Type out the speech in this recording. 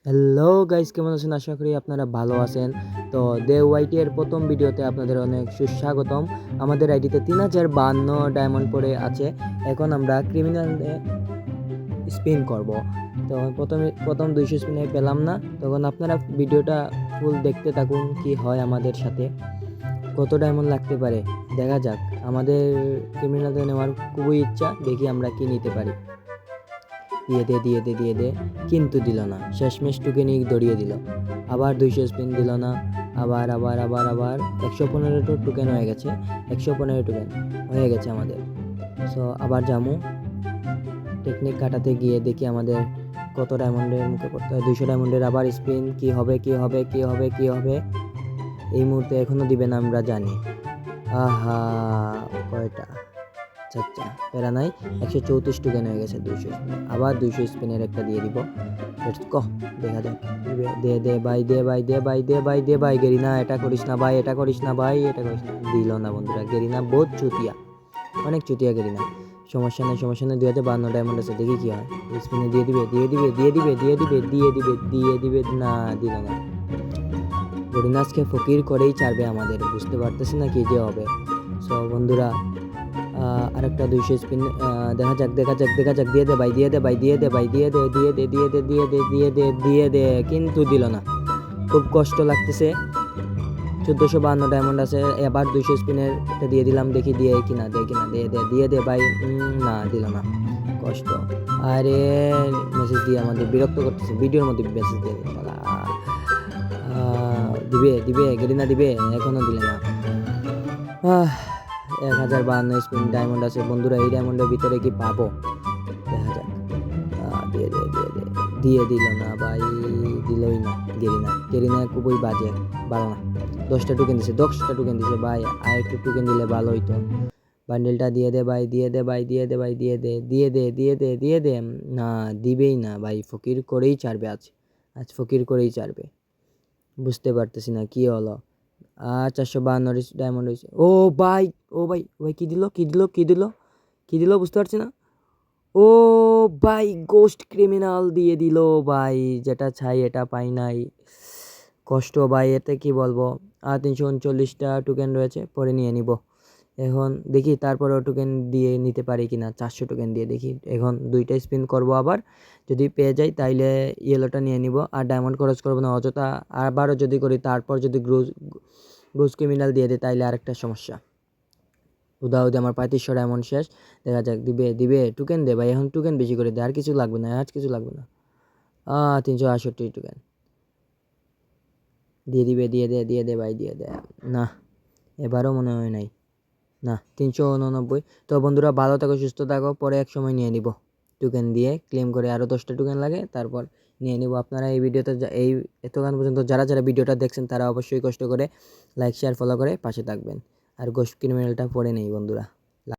Hello guys, কেমন আছেন? আশা করি আপনারা ভালো আছেন। তো দে ওয়াইটি প্রথম ভিডিওতে আপনাদের অনেক সুস্বাগতম। আমাদের আইডিতে 3052 ডায়মন্ড পড়ে আছে। এখন আমরা ক্রিমিনালে স্পিন করব। তো প্রথম 200 স্পিনে পেলাম না, তখন আপনারা ভিডিওটা ফুল দেখতে থাকুন কি হয় আমাদের সাথে, কত ডায়মন্ড লাগতে পারে দেখা যাক। আমাদের ক্রিমিনালে নেওয়ার খুবই ইচ্ছা, দেখি আমরা কি নিতে পারি। দিয়ে দে কিন্তু দিল না। শেষমেশ টুকেনি দড়িয়ে দিল। আবার 200 স্পিন দিল না। আবার 115 টোকেন হয়ে গেছে। 115 টোকেন হয়ে গেছে আমাদের। সো আবার জামু টেকনিক কাটাতে গিয়ে দেখি আমাদের কত ডায়মন্ডের মুখে পড়তে হয়। 200 ডায়মন্ডের আবার স্পিন। কি হবে? এই মুহূর্তে এখনো দিবে না, আমরা জানি। আহা, কয়টা? আচ্ছা, প্যারা নাই। 134 টোকেন হয়ে গেছে। 200 আবার 200 স্পিনের একটা দিয়ে দিব। লেটস গো, দেখা যাক। দে ভাই গেরিনা, এটা করিস না ভাই, দিল না বন্ধুরা। গেরিনা বহুত চুতিয়া, অনেক চুতিয়া গেরিনা। সমস্যা নেই 2052 ডায়মন্ড আছে, দেখি কি হয়। স্পিনে দিয়ে দিবে না, দিল না। গেরিনা আজকে ফকির করেই ছাড়বে আমাদের, বুঝতে পারতেছি না কি যে হবে। সো বন্ধুরা, আরেকটা 200 স্পিন দেখা যাক। দিয়ে দে, কিন্তু দিল না। খুব কষ্ট লাগতেছে। 1452 ডায়মন্ড আছে, এবার 200 স্পিনের একটা দিয়ে দিলাম, দেখি দিয়ে কিনা দে ভাই। না, দিল না। কষ্ট। আরে মেসেজ দিয়ে আমাদের বিরক্ত করতেছে, ভিডিওর মধ্যে মেসেজ দিয়ে শালা। দিবে গেরিনা দিবে, এখনো দিলে না। 1052 স্পিন ডায়মন্ড আছে বন্ধুরা, এই ডায়মন্ডের ভিতরে কি পাবো দেখা যাক। দিয়ে দিল না ভাই, দিলই না। গেরিনা খুবই বাজে, ভালো না। 10টা টোকেন দিছে ভাই, আর একটু টোকেন দিলে ভালো হইতো। বান্ডেলটা দিয়ে দে ভাই, দিয়ে দে। না, দিবেই না ভাই, ফকির করেই ছাড়বে আজ ফকির করেই ছাড়বে। বুঝতে পারতেছি না কি হলো। 452 ডায়মন্ড হয়েছে। ও ভাই, কি দিল বুঝতে পারছি না। ও ভাই, গোস্ট ক্রিমিনাল দিয়ে দিল ভাই, যেটা চাই এটা পাই নাই। কষ্ট ভাই, এতে কি বলবো। 339টা টোকেন রয়েছে, পরে নিয়ে নিব। এখন দেখি তারপরেও টোকেন দিয়ে নিতে পারি কিনা। 400 টোকেন দিয়ে দেখি। এখন 2টা স্পিন করব আবার, যদি পেয়ে যাই তাইলে ইয়েলোটা নিয়ে নিব, আর ডায়মন্ড খরচ করবো না অযথা। আবারও যদি করি, তারপর যদি গ্রুজ ক্রিমিনাল দিয়ে দেয় তাইলে আরেকটা সমস্যা। উদাহরণে আমার 3500 ডায়মন্ড শেষ। দেখা যাক, দিবে টোকেন দে ভাই, এখন টোকেন বেশি করে দে, আর কিছু লাগবে না। 368 টোকেন দিয়ে দে ভাই, দিয়ে দে। না, এবারও মনে হয় নাই। না, 389। তো বন্ধুরা, ভালো থাকো, সুস্থ থাকো, পরে এক সময় নিয়ে নিব টোকেন দিয়ে ক্লেম করে। আরও 10টা টোকেন লাগে, তারপর নিয়ে নিব। আপনারা এই ভিডিওতে এই এতক্ষণ পর্যন্ত যারা ভিডিওটা দেখছেন, তারা অবশ্যই কষ্ট করে লাইক, শেয়ার, ফলো করে পাশে থাকবেন। আর গোস্ট ক্রিমিনালটা পড়ে নেই বন্ধুরা।